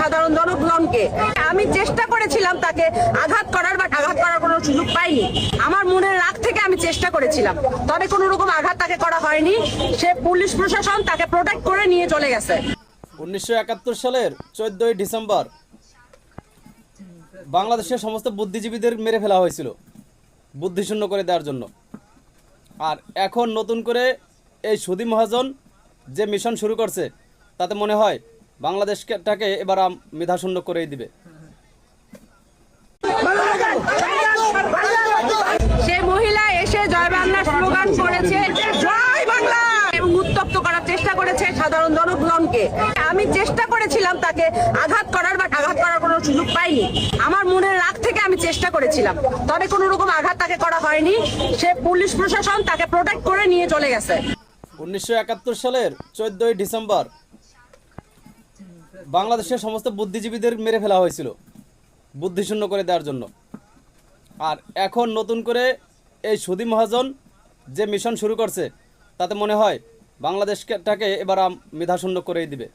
সাধারণ জনগণকে। আমি চেষ্টা করেছিলাম তাকে আঘাত করার, বাট আঘাত করার কোনো সুযোগ পাইনি। আমার মনের রাগ থেকে আমি চেষ্টা করেছিলাম, তবে কোনো রকম আঘাত তাকে করা হয়নি। সে পুলিশ প্রশাসন তাকে প্রোটেক্ট করে নিয়ে চলে গেছে। 1971 সালের 14ই ডিসেম্বর বাংলাদেশের সমস্ত বুদ্ধিজীবীদের মেরে ফেলা হয়েছিল বুদ্ধিশূন্য করে দেওয়ার জন্য। আর এখন নতুন করে এই সুধী মহাজন যে মিশন শুরু করছে, তাতে মনে হয় বাংলাদেশটাকে এবার মেধাশূন্য করেই দিবে। সে মহিলা এসে জয় বাংলা স্লোগান করেছে, জয় বাংলা, এবং উত্তপ্ত করার চেষ্টা করেছে সাধারণ জনগণকে। আমি চেষ্টা করেছিলাম তাকে আঘাত করার, বাট আঘাত করার কোনো সুযোগ পাইনি। আমার মনের রাগ থেকে আমি চেষ্টা করেছিলাম, তবে কোনো রকম আঘাত তাকে করা হয়নি। সে পুলিশ প্রশাসন তাকে প্রোটেক্ট করে নিয়ে চলে গেছে। 1971 সালের 14ই ডিসেম্বর বাংলাদেশের সমস্ত বুদ্ধিজীবীদের মেরে ফেলা হয়েছিল বুদ্ধিশূন্য করে দেওয়ার জন্য। আর এখন নতুন করে এই সুধী মহাজন যে মিশন শুরু করছে, তাতে মনে হয় বাংলাদেশটাকে এবার মেধাশূন্য করেই দিবে।